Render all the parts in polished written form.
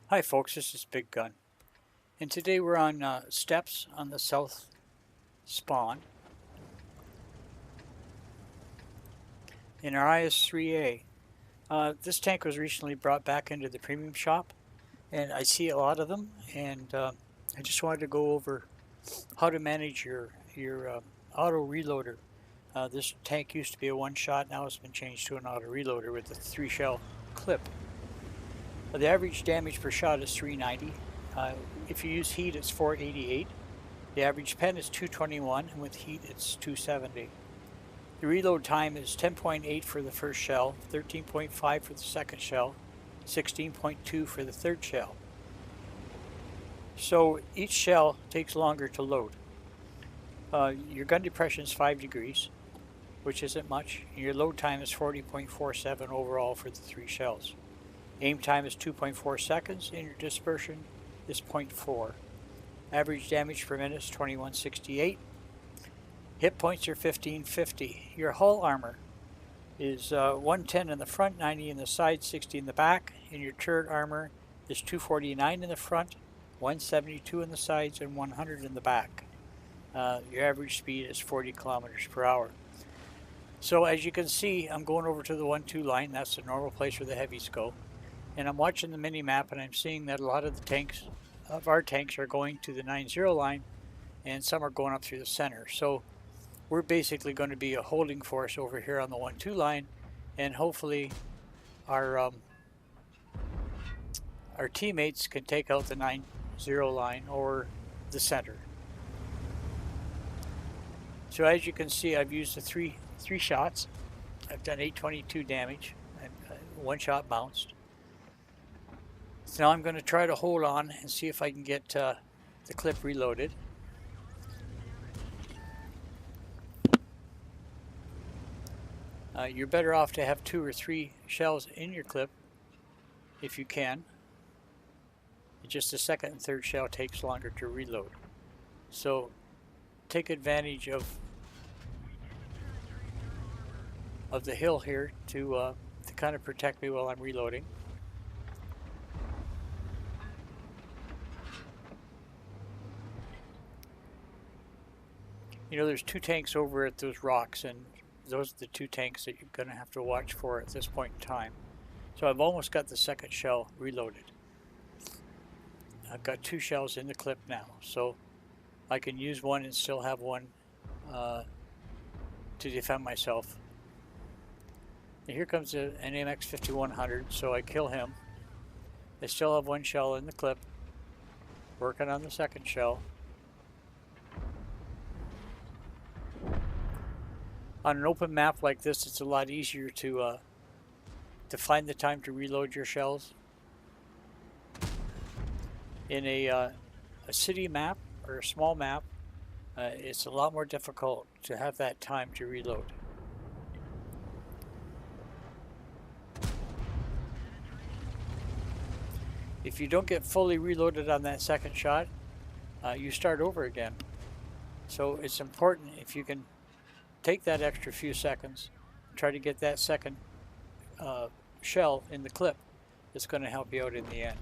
Hi folks, this is Big Gun, and today we're on steps on the south spawn in our IS3a. This tank was recently brought back into the premium shop, and I see a lot of them, and I just wanted to go over how to manage your auto reloader. This tank used to be a one shot, now it's been changed to an auto reloader with a 3 shell clip. The average damage per shot is 390. If you use heat, it's 488. The average pen is 221, and with heat, it's 270. The reload time is 10.8 for the first shell, 13.5 for the second shell, 16.2 for the third shell. So each shell takes longer to load. Your gun depression is 5 degrees, which isn't much. Your load time is 40.47 overall for the 3 shells. Aim time is 2.4 seconds, and your dispersion is 0.4. Average damage per minute is 2168. Hit points are 1550. Your hull armor is 110 in the front, 90 in the side, 60 in the back. And your turret armor is 249 in the front, 172 in the sides, and 100 in the back. Your average speed is 40 kilometers per hour. So as you can see, I'm going over to the 1-2 line. That's the normal place where the heavies go. And I'm watching the mini map, and I'm seeing that a lot of our tanks are going to the 9-0 line, and some are going up through the center. So we're basically going to be a holding force over here on the 1-2 line, and hopefully our teammates can take out the 9-0 line or the center. So as you can see, I've used the three shots. I've done 822 damage. One shot bounced. So now I'm going to try to hold on and see if I can get the clip reloaded. You're better off to have 2 or 3 shells in your clip if you can. Just the second and third shell takes longer to reload. So take advantage of the hill here to kind of protect me while I'm reloading. You know, there's 2 tanks over at those rocks, and those are the 2 tanks that you're going to have to watch for at this point in time. So I've almost got the second shell reloaded. I've got 2 shells in the clip now, so I can use one and still have one to defend myself. And here comes an AMX 5100, so I kill him. I still have 1 shell in the clip, working on the second shell. On an open map like this, it's a lot easier to find the time to reload your shells. In a city map or a small map, it's a lot more difficult to have that time to reload. If you don't get fully reloaded on that second shot, you start over again. So it's important if you can take that extra few seconds, try to get that second shell in the clip. It's going to help you out in the end.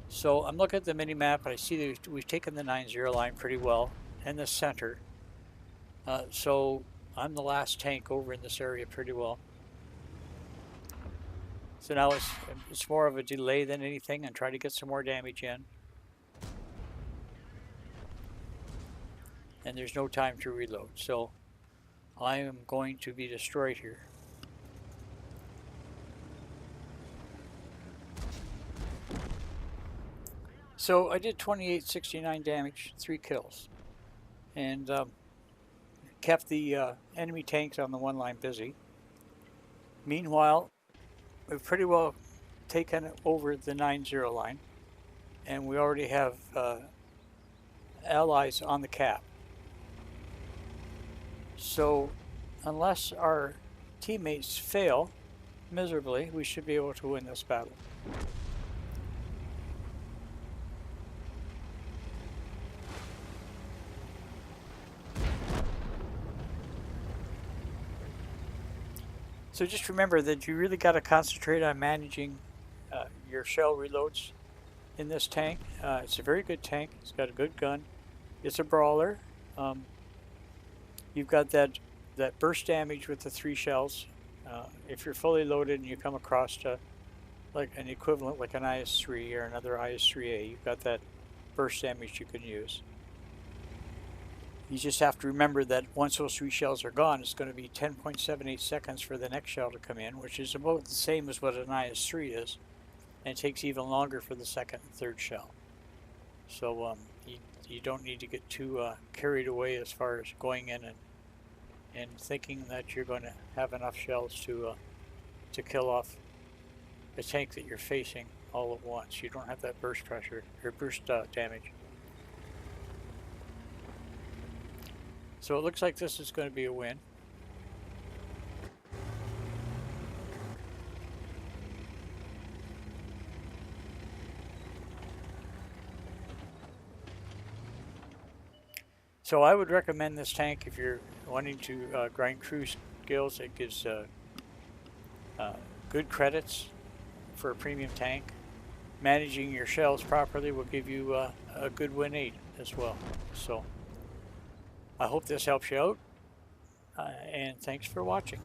So I'm looking at the mini map, and I see that we've taken the 9-0 line pretty well and the center. So I'm the last tank over in this area pretty well. So now it's more of a delay than anything, and try to get some more damage in. And there's no time to reload, so I am going to be destroyed here. So I did 2869 damage, 3 kills, and kept the enemy tanks on the 1 line busy. Meanwhile, we've pretty well taken over the 9-0 line, and we already have allies on the cap. So unless our teammates fail miserably, we should be able to win this battle. So just remember that you really got to concentrate on managing your shell reloads. in this tank. It's a very good tank. It's got a good gun. It's a brawler. You've got that burst damage with the 3 shells. If you're fully loaded and you come across like an equivalent like an IS3 or another IS3a, you've got that burst damage you can use. You just have to remember that once those 3 shells are gone, it's going to be 10.78 seconds for the next shell to come in, which is about the same as what an IS3 is, and it takes even longer for the second and third shell. So you don't need to get too carried away as far as going in and thinking that you're going to have enough shells to kill off a tank that you're facing all at once. You don't have that burst pressure or burst damage. So it looks like this is going to be a win. So I would recommend this tank if you're wanting to grind crew skills. It gives good credits for a premium tank. Managing your shells properly will give you a good win rate as well. So I hope this helps you out, and thanks for watching.